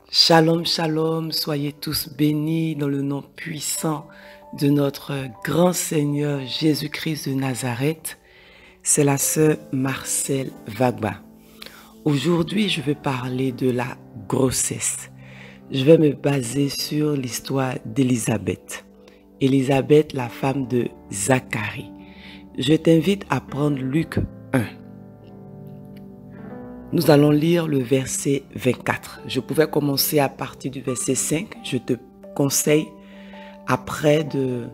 Shalom, shalom, soyez tous bénis dans le nom puissant de notre grand Seigneur Jésus-Christ de Nazareth. C'est la sœur Marcel Vagba. Aujourd'hui, je vais parler de la grossesse. Je vais me baser sur l'histoire d'Élisabeth. Élisabeth, la femme de Zacharie. Je t'invite à prendre Luc 1. Nous allons lire le verset 24. Je pouvais commencer à partir du verset 5. Je te conseille après de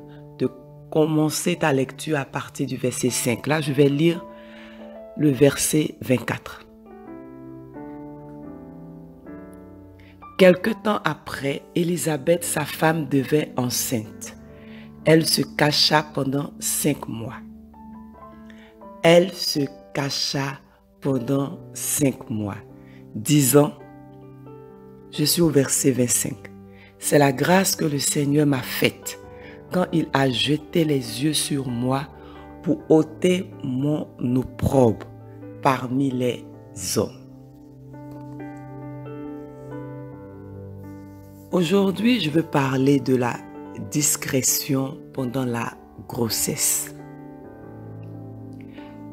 commencer ta lecture à partir du verset 5. Là, je vais lire le verset 24. Quelque temps après, Élisabeth, sa femme, devint enceinte. Elle se cacha pendant 5 mois. Elle se cacha pendant 5 mois, disant, je suis au verset 25, c'est la grâce que le Seigneur m'a faite quand il a jeté les yeux sur moi pour ôter mon opprobre parmi les hommes. Aujourd'hui, je veux parler de la discrétion pendant la grossesse.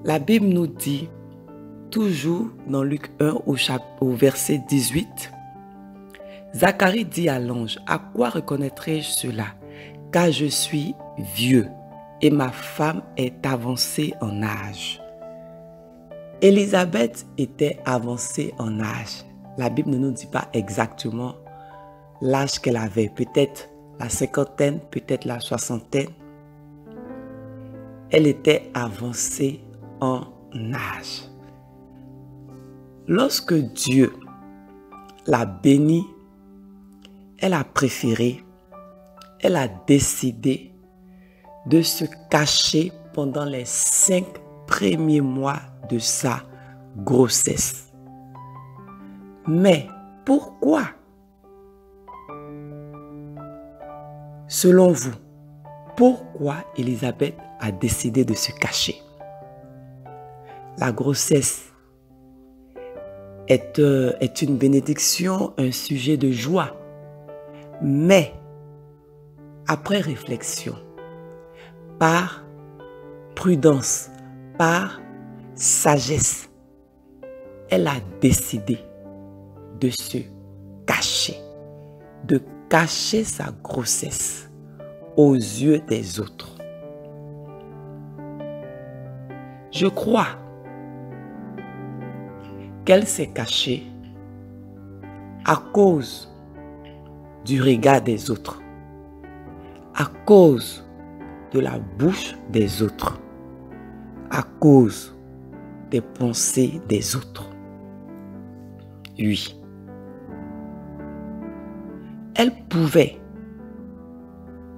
La Bible nous dit, toujours dans Luc 1 au verset 18, Zacharie dit à l'ange, « À quoi reconnaîtrai-je cela? Car je suis vieux et ma femme est avancée en âge. » Élisabeth était avancée en âge. La Bible ne nous dit pas exactement l'âge qu'elle avait, peut-être la cinquantaine, peut-être la soixantaine. Elle était avancée en âge. Lorsque Dieu l'a bénie, elle a préféré, elle a décidé de se cacher pendant les 5 premiers mois de sa grossesse. Mais pourquoi? Selon vous, pourquoi Élisabeth a décidé de se cacher? La grossesse est une bénédiction, un sujet de joie. Mais, après réflexion, par prudence, par sagesse, elle a décidé de se cacher, de cacher sa grossesse aux yeux des autres. Je crois qu'elle s'est cachée à cause du regard des autres, à cause de la bouche des autres, à cause des pensées des autres. Oui, elle pouvait,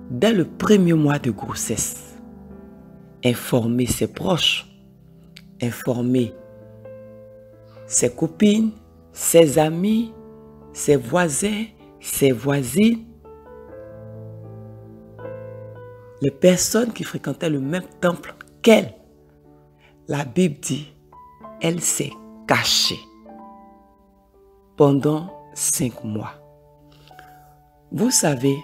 dès le premier mois de grossesse, informer ses proches, informer ses copines, ses amis, ses voisins, ses voisines, les personnes qui fréquentaient le même temple qu'elle. La Bible dit, elle s'est cachée pendant 5 mois. Vous savez,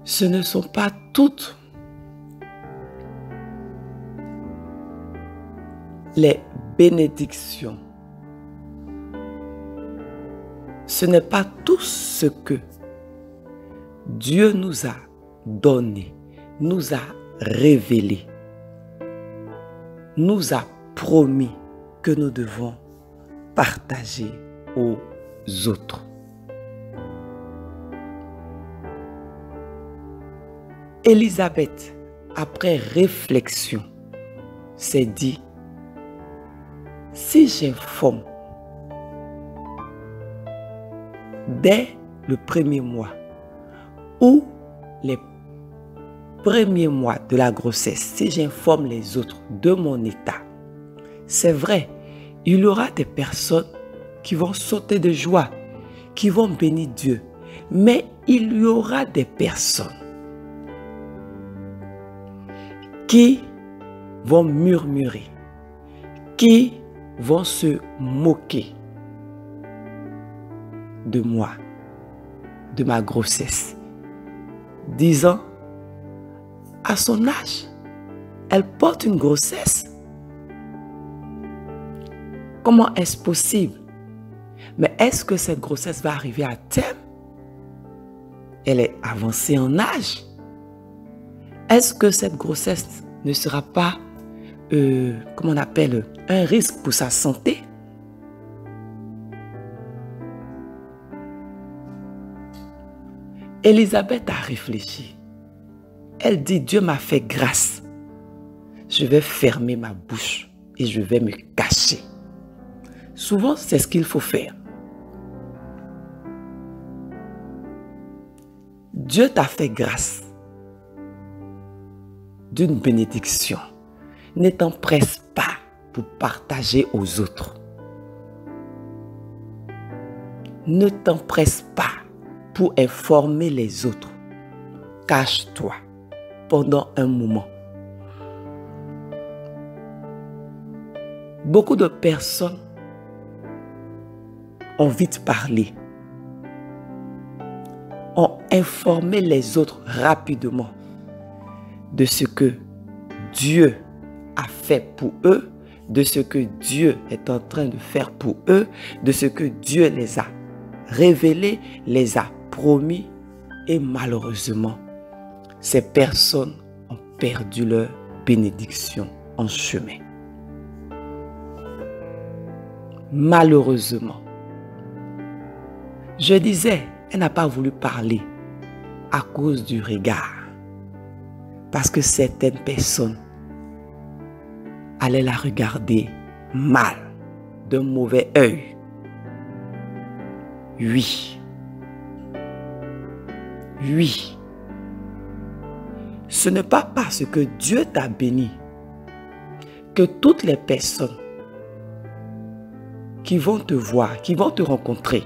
ce ne sont pas toutes les bénédictions. Ce n'est pas tout ce que Dieu nous a donné, nous a révélé, nous a promis que nous devons partager aux autres. Élisabeth, après réflexion, s'est dit, si j'informe dès le premier mois ou les premiers mois de la grossesse, si j'informe les autres de mon état, c'est vrai, il y aura des personnes qui vont sauter de joie, qui vont bénir Dieu, mais il y aura des personnes qui vont murmurer, qui vont se moquer de moi, de ma grossesse, disant, à son âge, elle porte une grossesse. Comment est-ce possible? Mais est-ce que cette grossesse va arriver à terme? Elle est avancée en âge. Est-ce que cette grossesse ne sera pas, comment on appelle, un risque pour sa santé? Élisabeth a réfléchi. Elle dit, Dieu m'a fait grâce. Je vais fermer ma bouche et je vais me cacher. Souvent, c'est ce qu'il faut faire. Dieu t'a fait grâce d'une bénédiction. Ne t'empresse pas pour partager aux autres. Ne t'empresse pas pour informer les autres. Cache-toi pendant un moment. Beaucoup de personnes ont vite parlé, ont informé les autres rapidement de ce que Dieu a fait pour eux, de ce que Dieu est en train de faire pour eux, de ce que Dieu les a révélés, les a promis, et malheureusement, ces personnes ont perdu leur bénédiction en chemin. Malheureusement, je disais, elle n'a pas voulu parler à cause du regard. Parce que certaines personnes allaient la regarder mal, d'un mauvais œil. Oui. Oui. Ce n'est pas parce que Dieu t'a béni que toutes les personnes qui vont te voir, qui vont te rencontrer,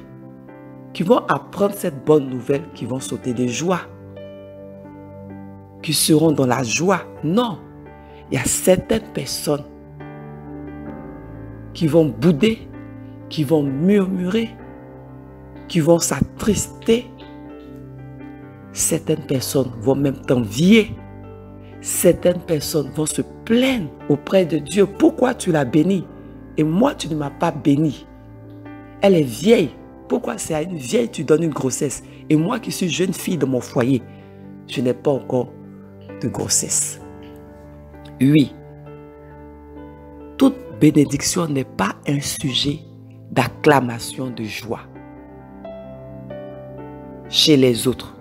qui vont apprendre cette bonne nouvelle, qui vont sauter de joie, qui seront dans la joie. Non, il y a certaines personnes qui vont bouder, qui vont murmurer, qui vont s'attrister. Certaines personnes vont même t'envier. Certaines personnes vont se plaindre auprès de Dieu. Pourquoi tu l'as bénie et moi tu ne m'as pas bénie? Elle est vieille. Pourquoi c'est à une vieille tu donnes une grossesse? Et moi qui suis jeune fille dans mon foyer, je n'ai pas encore de grossesse. Oui, toute bénédiction n'est pas un sujet d'acclamation, de joie chez les autres.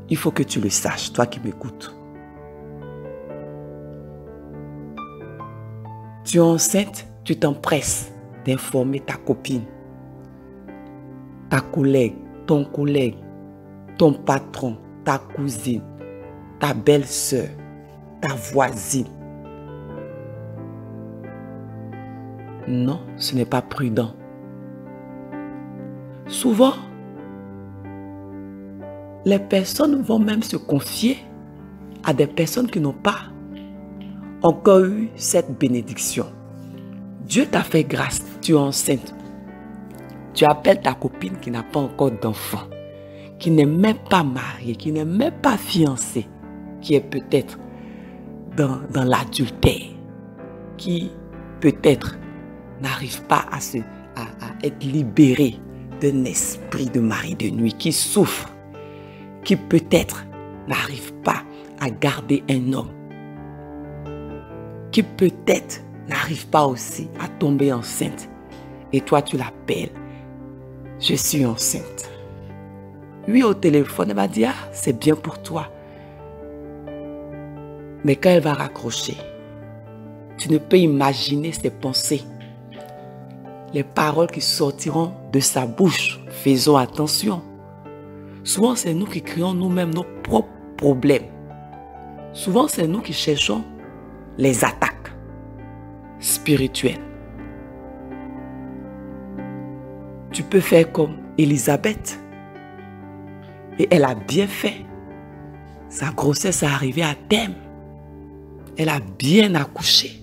Il faut que tu le saches, toi qui m'écoutes. Tu es enceinte, tu t'empresses d'informer ta copine, ta collègue, ton patron, ta cousine, ta belle-sœur, ta voisine. Non, ce n'est pas prudent. Souvent, les personnes vont même se confier à des personnes qui n'ont pas encore eu cette bénédiction. Dieu t'a fait grâce, tu es enceinte. Tu appelles ta copine qui n'a pas encore d'enfant, qui n'est même pas mariée, qui n'est même pas fiancée, qui est peut-être dans l'adultère, qui peut-être n'arrive pas à être libérée d'un esprit de mari de nuit, qui souffre, qui peut-être n'arrive pas à garder un homme, qui peut-être n'arrive pas aussi à tomber enceinte. Et toi, tu l'appelles. Je suis enceinte. Oui, au téléphone, elle va dire, ah, c'est bien pour toi. Mais quand elle va raccrocher, tu ne peux imaginer ses pensées. Les paroles qui sortiront de sa bouche. Faisons attention. Souvent, c'est nous qui créons nous-mêmes nos propres problèmes. Souvent, c'est nous qui cherchons les attaques spirituelles. Tu peux faire comme Élisabeth. Et elle a bien fait. Sa grossesse est arrivée à terme. Elle a bien accouché.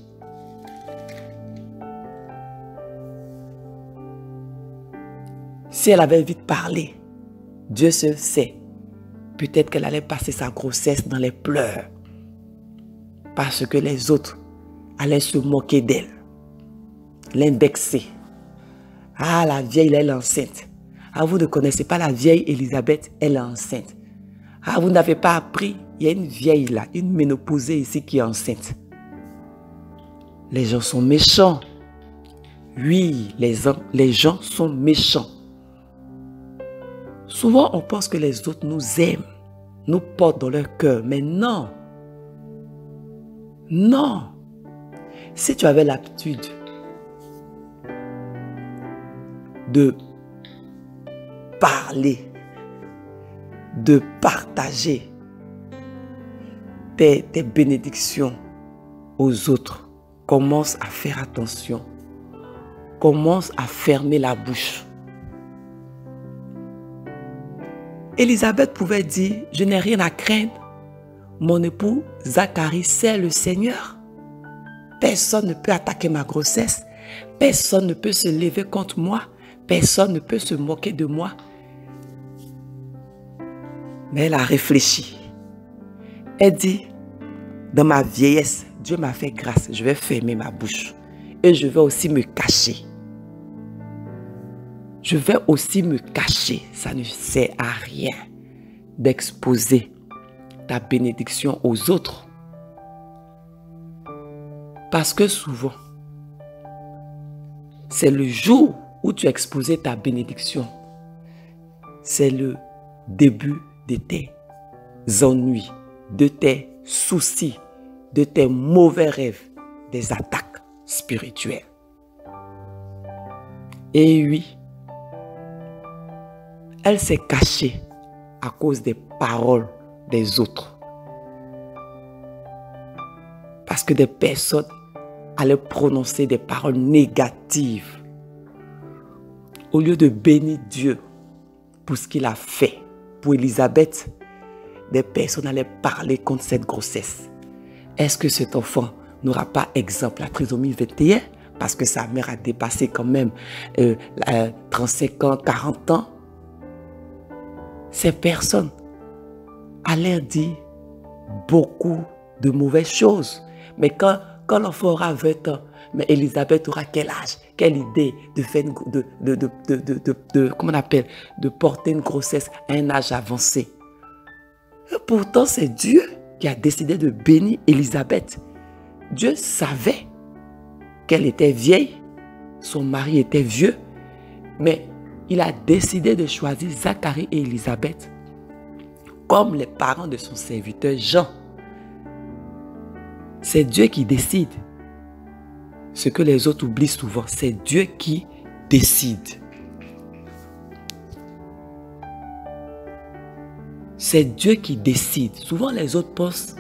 Si elle avait vite parlé, Dieu seul sait, peut-être qu'elle allait passer sa grossesse dans les pleurs. Parce que les autres allaient se moquer d'elle, l'indexer. Ah, la vieille, elle est enceinte. Ah, vous ne connaissez pas la vieille Élisabeth, elle est enceinte. Ah, vous n'avez pas appris, il y a une vieille là, une ménopausée ici qui est enceinte. Les gens sont méchants. Oui, les gens sont méchants. Souvent, on pense que les autres nous aiment, nous portent dans leur cœur, mais non. Non. Si tu avais l'habitude de parler, de partager tes bénédictions aux autres, commence à faire attention. Commence à fermer la bouche. Élisabeth pouvait dire, je n'ai rien à craindre. Mon époux Zacharie sait le Seigneur. Personne ne peut attaquer ma grossesse. Personne ne peut se lever contre moi. Personne ne peut se moquer de moi. Mais elle a réfléchi. Elle dit, dans ma vieillesse, Dieu m'a fait grâce. Je vais fermer ma bouche. Et je vais aussi me cacher. Je vais aussi me cacher. Ça ne sert à rien d'exposer ta bénédiction aux autres. Parce que souvent, c'est le jour où tu as exposé ta bénédiction. C'est le début de tes ennuis, de tes soucis, de tes mauvais rêves, des attaques spirituelles. Et oui, elle s'est cachée à cause des paroles des autres. Parce que des personnes allaient prononcer des paroles négatives. Au lieu de bénir Dieu pour ce qu'il a fait pour Élisabeth, des personnes allaient parler contre cette grossesse. Est-ce que cet enfant n'aura pas exemple la trisomie 21 parce que sa mère a dépassé quand même 35 ans, 40 ans? Ces personnes allaient dire beaucoup de mauvaises choses. Mais quand l'enfant aura 20 ans, mais Élisabeth aura quel âge? Quelle idée de faire comment on appelle, de porter une grossesse à un âge avancé. Et pourtant, c'est Dieu qui a décidé de bénir Élisabeth. Dieu savait qu'elle était vieille, son mari était vieux, mais il a décidé de choisir Zacharie et Élisabeth comme les parents de son serviteur Jean. C'est Dieu qui décide. Ce que les autres oublient souvent, c'est Dieu qui décide. C'est Dieu qui décide. Souvent, les autres pensent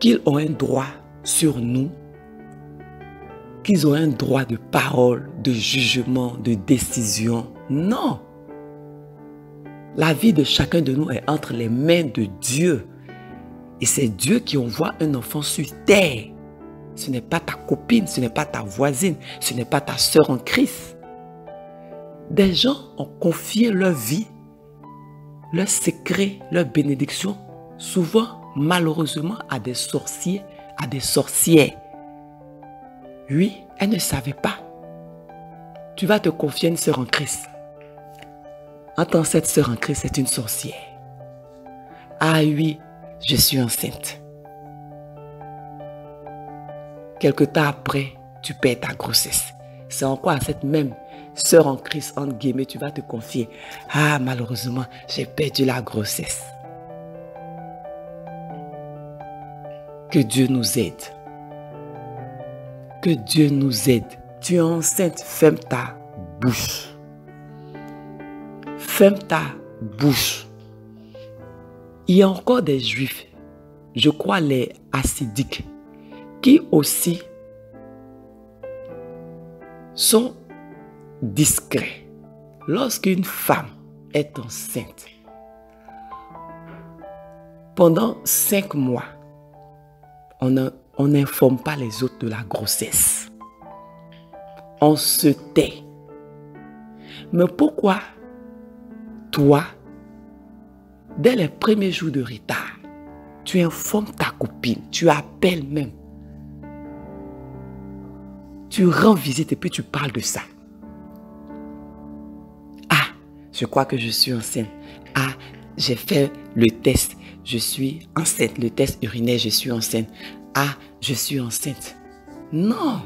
qu'ils ont un droit sur nous, qu'ils ont un droit de parole, de jugement, de décision. Non. La vie de chacun de nous est entre les mains de Dieu. Et c'est Dieu qui envoie un enfant sur terre. Ce n'est pas ta copine, ce n'est pas ta voisine, ce n'est pas ta sœur en Christ. Des gens ont confié leur vie, leurs secrets, leurs bénédictions, souvent malheureusement à des sorciers, à des sorcières. Oui, elle ne savait pas. Tu vas te confier à une sœur en Christ. Entends, cette sœur en Christ est une sorcière. Ah oui, je suis enceinte. Quelque temps après, tu perds ta grossesse. C'est encore à cette même sœur en Christ, entre guillemets, tu vas te confier. Ah, malheureusement, j'ai perdu la grossesse. Que Dieu nous aide. Que Dieu nous aide. Tu es enceinte, ferme ta bouche. Ferme ta bouche. Il y a encore des juifs, je crois les hassidiques, qui aussi sont discrets. Lorsqu'une femme est enceinte, pendant 5 mois, on n'informe pas les autres de la grossesse. On se tait. Mais pourquoi toi, dès les premiers jours de retard, tu informes ta copine, tu appelles même, tu rends visite et puis tu parles de ça. Ah, je crois que je suis enceinte. Ah, j'ai fait le test, je suis enceinte. Le test urinaire, je suis enceinte. Ah, je suis enceinte. Non.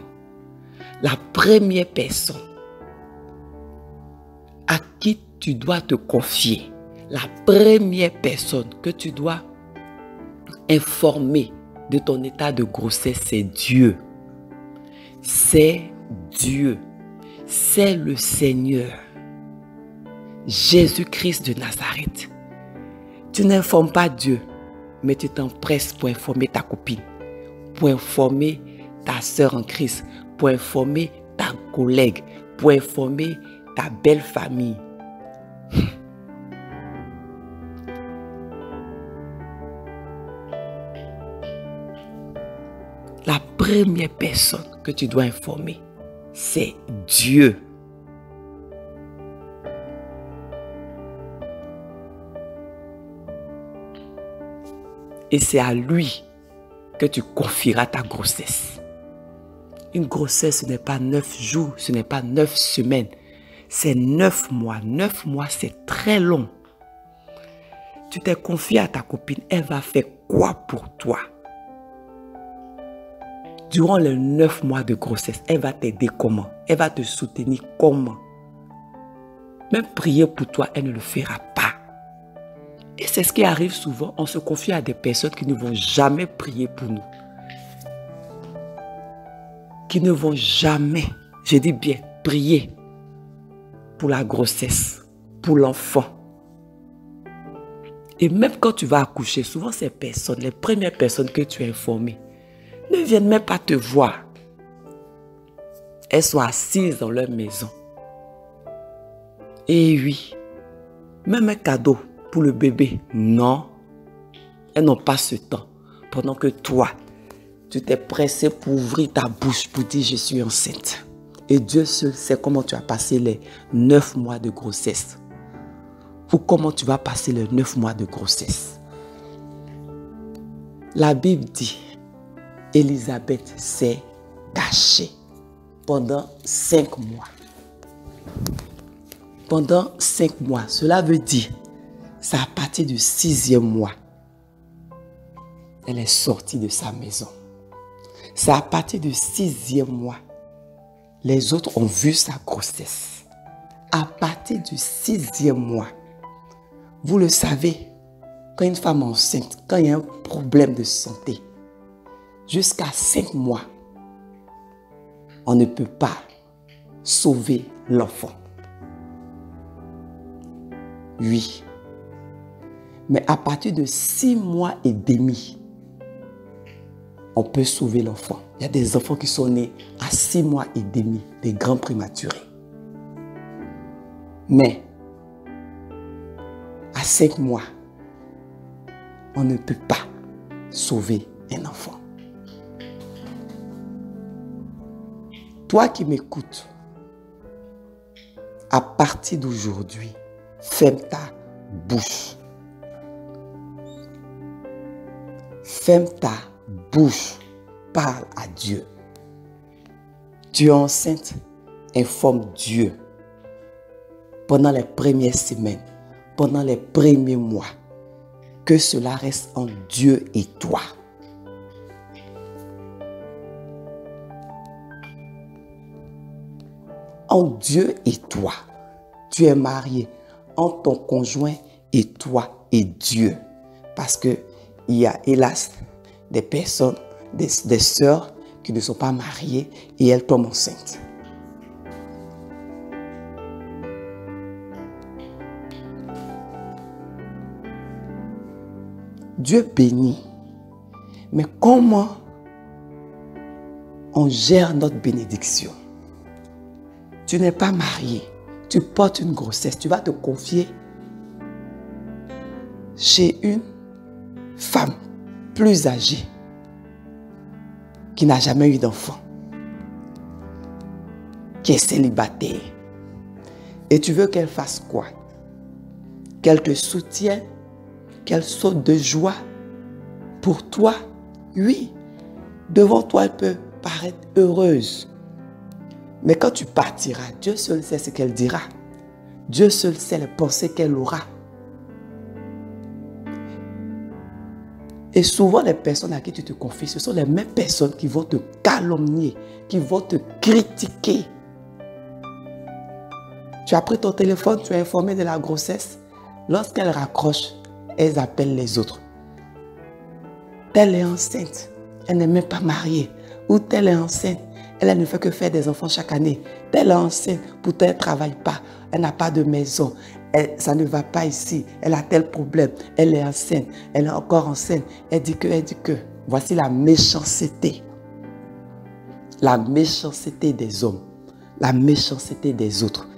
La première personne à qui tu dois te confier, la première personne que tu dois informer de ton état de grossesse, c'est Dieu. C'est Dieu. C'est le Seigneur. Jésus-Christ de Nazareth. Tu n'informes pas Dieu, mais tu t'empresses pour informer ta copine, pour informer ta soeur en Christ, pour informer ta collègue, pour informer ta belle famille. La première personne que tu dois informer, c'est Dieu. Et c'est à lui que tu confieras ta grossesse. Une grossesse, ce n'est pas 9 jours, ce n'est pas 9 semaines. C'est 9 mois. 9 mois, c'est très long. Tu t'es confié à ta copine, elle va faire quoi pour toi? Durant les 9 mois de grossesse, elle va t'aider comment? Elle va te soutenir comment? Même prier pour toi, elle ne le fera pas. Et c'est ce qui arrive souvent, on se confie à des personnes qui ne vont jamais prier pour nous. Qui ne vont jamais, je dis bien, prier pour la grossesse, pour l'enfant. Et même quand tu vas accoucher, souvent ces personnes, les premières personnes que tu as informées, ne viennent même pas te voir. Elles sont assises dans leur maison. Et oui, même un cadeau pour le bébé, non. Elles n'ont pas ce temps. Pendant que toi, tu t'es pressé pour ouvrir ta bouche pour dire je suis enceinte. Et Dieu seul sait comment tu as passé les 9 mois de grossesse. Ou comment tu vas passer les 9 mois de grossesse. La Bible dit, Élisabeth s'est cachée pendant 5 mois. Pendant 5 mois, cela veut dire, c'est à partir du 6e mois, elle est sortie de sa maison. C'est à partir du 6e mois, les autres ont vu sa grossesse. À partir du 6e mois, vous le savez, quand une femme est enceinte, quand il y a un problème de santé, jusqu'à 5 mois, on ne peut pas sauver l'enfant. Oui. Mais à partir de 6 mois et demi, on peut sauver l'enfant. Il y a des enfants qui sont nés à 6 mois et demi, des grands prématurés. Mais à 5 mois, on ne peut pas sauver un enfant. Toi qui m'écoutes, à partir d'aujourd'hui, ferme ta bouche. Ferme ta bouche. Parle à Dieu. Tu es enceinte, informe Dieu. Pendant les premières semaines, pendant les premiers mois, que cela reste en Dieu et toi. En Dieu et toi. Tu es marié entre ton conjoint et toi et Dieu. Parce que il y a hélas des personnes, des sœurs qui ne sont pas mariées et elles tombent enceintes. Dieu bénit. Mais comment on gère notre bénédiction? Tu n'es pas marié. Tu portes une grossesse. Tu vas te confier chez une femme plus âgée qui n'a jamais eu d'enfant, qui est célibataire. Et tu veux qu'elle fasse quoi? Qu'elle te soutienne? Qu'elle saute de joie pour toi? Oui, devant toi, elle peut paraître heureuse. Mais quand tu partiras, Dieu seul sait ce qu'elle dira. Dieu seul sait les pensées qu'elle aura. Et souvent, les personnes à qui tu te confies, ce sont les mêmes personnes qui vont te calomnier, qui vont te critiquer. Tu as pris ton téléphone, tu es informé de la grossesse. Lorsqu'elle raccroche, elles appellent les autres. Telle est enceinte, elle n'est même pas mariée. Ou telle est enceinte, elle ne fait que faire des enfants chaque année. Telle est enceinte, pourtant elle ne travaille pas, elle n'a pas de maison. Ça ne va pas ici, elle a tel problème, elle est enceinte, elle est encore enceinte, elle dit que. Voici la méchanceté. La méchanceté des hommes, la méchanceté des autres.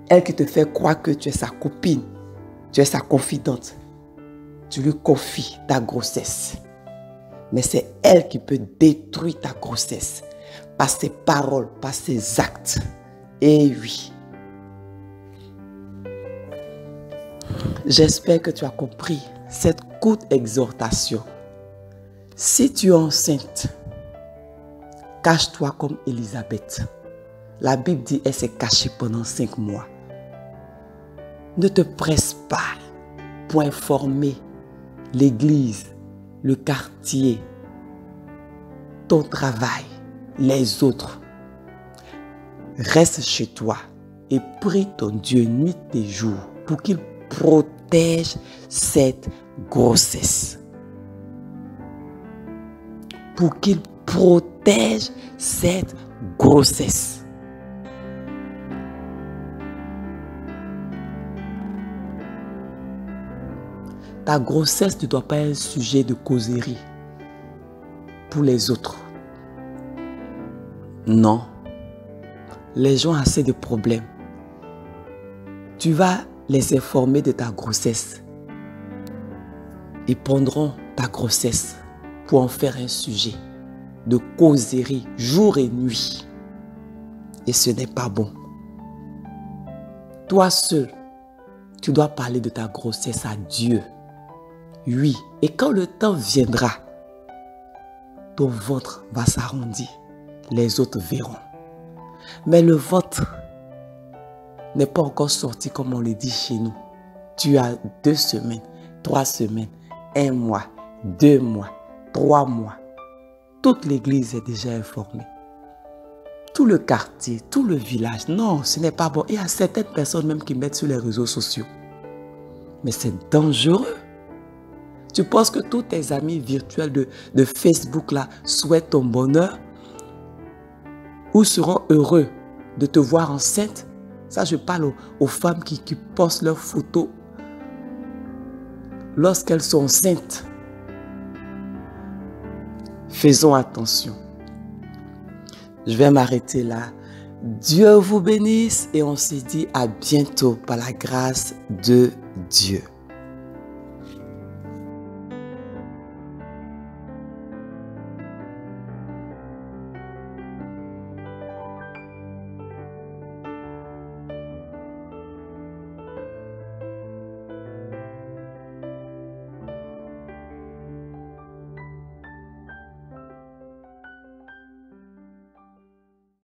Elle qui te fait croire que tu es sa copine, tu es sa confidente. Tu lui confies ta grossesse. Mais c'est elle qui peut détruire ta grossesse par ses paroles, par ses actes. Et oui. J'espère que tu as compris cette courte exhortation. Si tu es enceinte, cache-toi comme Élisabeth. La Bible dit qu'elle s'est cachée pendant 5 mois. Ne te presse pas pour informer l'église, le quartier, ton travail, les autres. Reste chez toi et prie ton Dieu nuit et jour pour qu'il protège cette grossesse. Pour qu'il protège cette grossesse. Ta grossesse ne doit pas être un sujet de causerie pour les autres. Non. Les gens ont assez de problèmes. Tu vas les informer de ta grossesse. Ils prendront ta grossesse pour en faire un sujet de causerie jour et nuit. Et ce n'est pas bon. Toi seul, tu dois parler de ta grossesse à Dieu. Oui, et quand le temps viendra, ton ventre va s'arrondir. Les autres verront. Mais le ventre n'est pas encore sorti comme on le dit chez nous. Tu as 2 semaines, 3 semaines, 1 mois, 2 mois, 3 mois. Toute l'église est déjà informée. Tout le quartier, tout le village. Non, ce n'est pas bon. Il y a certaines personnes même qui mettent sur les réseaux sociaux. Mais c'est dangereux. Tu penses que tous tes amis virtuels de Facebook là souhaitent ton bonheur ou seront heureux de te voir enceinte? Ça, je parle aux femmes qui postent leurs photos lorsqu'elles sont enceintes. Faisons attention. Je vais m'arrêter là. Dieu vous bénisse et on se dit à bientôt par la grâce de Dieu.